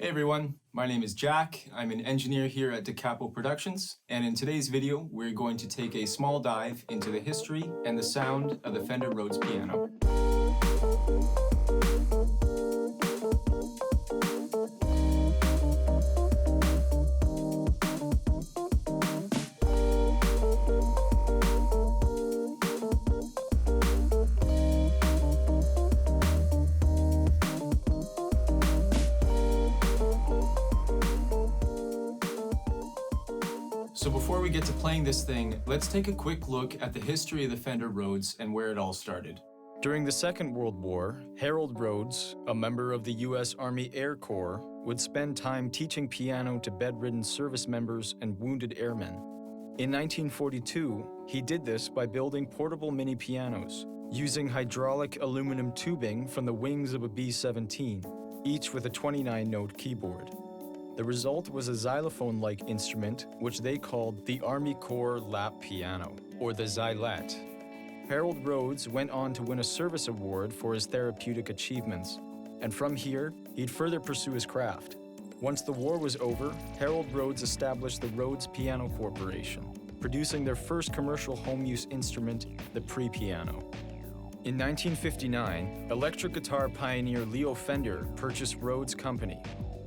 Hey everyone, my name is Jack. I'm an engineer here at DACAPO Productions, and in today's video, we're going to take a small dive into the history and the sound of the Fender Rhodes piano. So before we get to playing this thing, let's take a quick look at the history of the Fender Rhodes and where it all started. During the Second World War, Harold Rhodes, a member of the U.S. Army Air Corps, would spend time teaching piano to bedridden service members and wounded airmen. In 1942, he did this by building portable mini pianos, using hydraulic aluminum tubing from the wings of a B-17, each with a 29-note keyboard. The result was a xylophone-like instrument which they called the Army Corps lap piano, or the Xylet. Harold Rhodes went on to win a service award for his therapeutic achievements, and from here, he'd further pursue his craft. Once the war was over, Harold Rhodes established the Rhodes Piano Corporation, producing their first commercial home-use instrument, the pre-piano. In 1959, electric guitar pioneer Leo Fender purchased Rhodes Company.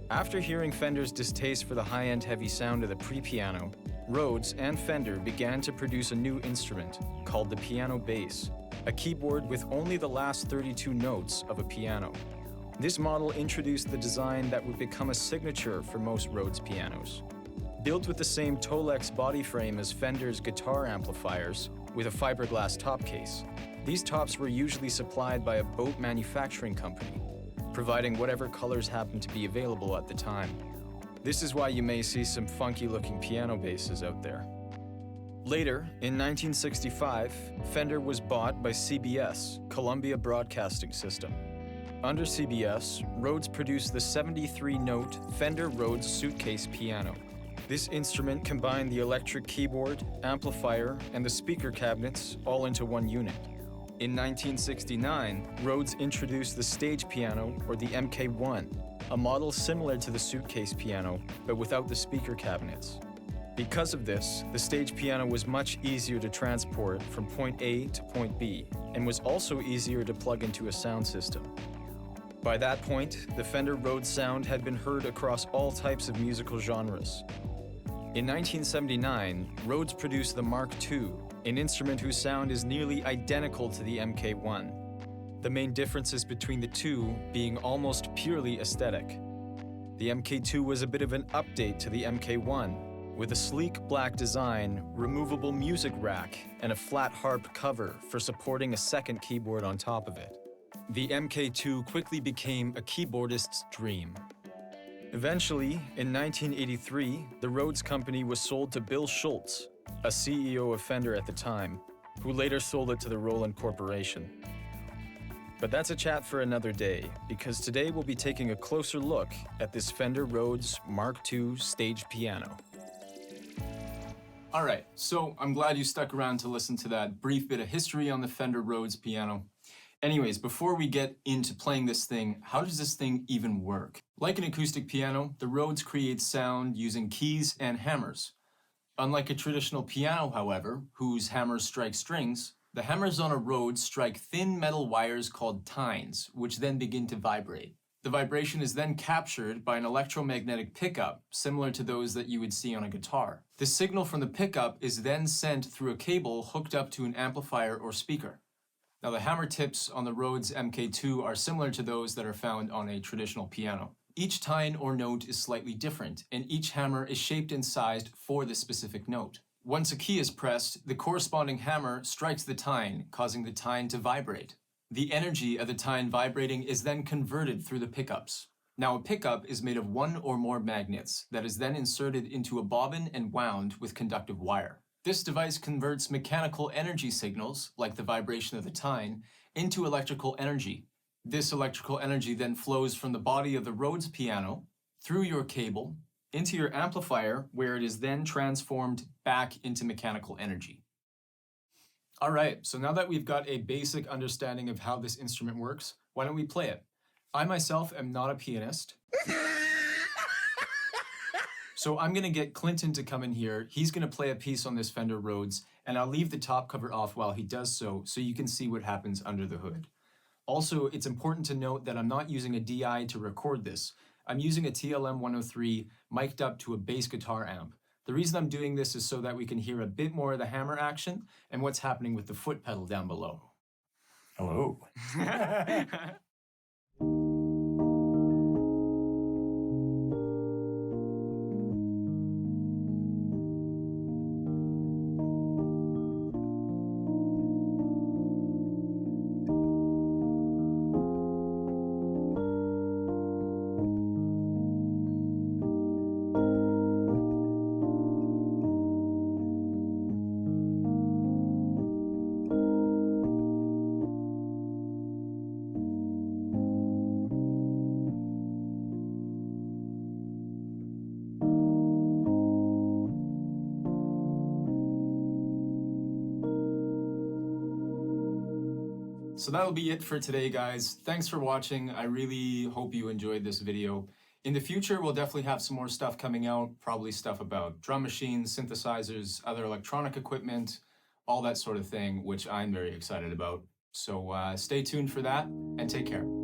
After hearing Fender's distaste for the high-end heavy sound of the pre-piano, Rhodes and Fender began to produce a new instrument called the piano bass, a keyboard with only the last 32 notes of a piano. This model introduced the design that would become a signature for most Rhodes pianos. Built with the same Tolex body frame as Fender's guitar amplifiers, with a fiberglass top case, these tops were usually supplied by a boat manufacturing company, providing whatever colors happened to be available at the time. This is why you may see some funky-looking piano basses out there. Later, in 1965, Fender was bought by CBS, Columbia Broadcasting System. Under CBS, Rhodes produced the 73-note Fender Rhodes suitcase piano. This instrument combined the electric keyboard, amplifier, and the speaker cabinets all into one unit. In 1969, Rhodes introduced the stage piano, or the MK1, a model similar to the suitcase piano, but without the speaker cabinets. Because of this, the stage piano was much easier to transport from point A to point B, and was also easier to plug into a sound system. By that point, the Fender Rhodes sound had been heard across all types of musical genres. In 1979, Rhodes produced the Mark II, an instrument whose sound is nearly identical to the MK1. The main differences between the two being almost purely aesthetic. The MK2 was a bit of an update to the MK1, with a sleek black design, removable music rack, and a flat harp cover for supporting a second keyboard on top of it. The MK2 quickly became a keyboardist's dream. Eventually, in 1983, the Rhodes Company was sold to Bill Schultz, a CEO of Fender at the time, who later sold it to the Roulston Corporation. But that's a chat for another day, because today we'll be taking a closer look at this Fender Rhodes Mark II stage piano. Alright, so I'm glad you stuck around to listen to that brief bit of history on the Fender Rhodes piano. Anyways, before we get into playing this thing, how does this thing even work? Like an acoustic piano, the Rhodes creates sound using keys and hammers. Unlike a traditional piano, however, whose hammers strike strings, the hammers on a Rhodes strike thin metal wires called tines, which then begin to vibrate. The vibration is then captured by an electromagnetic pickup, similar to those that you would see on a guitar. The signal from the pickup is then sent through a cable hooked up to an amplifier or speaker. Now, the hammer tips on the Rhodes MK2 are similar to those that are found on a traditional piano. Each tine or note is slightly different, and each hammer is shaped and sized for the specific note. Once a key is pressed, the corresponding hammer strikes the tine, causing the tine to vibrate. The energy of the tine vibrating is then converted through the pickups. Now, a pickup is made of one or more magnets that is then inserted into a bobbin and wound with conductive wire. This device converts mechanical energy signals, like the vibration of the tine, into electrical energy. This electrical energy then flows from the body of the Rhodes piano, through your cable, into your amplifier, where it is then transformed back into mechanical energy. Alright, so now that we've got a basic understanding of how this instrument works, why don't we play it? I myself am not a pianist. So I'm gonna get Clinton to come in here. He's gonna play a piece on this Fender Rhodes, and I'll leave the top cover off while he does so you can see what happens under the hood. Also, it's important to note that I'm not using a DI to record this. I'm using a TLM 103 mic'd up to a bass guitar amp. The reason I'm doing this is so that we can hear a bit more of the hammer action and what's happening with the foot pedal down below. Hello. So that'll be it for today, guys. Thanks for watching. I really hope you enjoyed this video. In the future, we'll definitely have some more stuff coming out, probably stuff about drum machines, synthesizers, other electronic equipment, all that sort of thing, which I'm very excited about. So stay tuned for that and take care.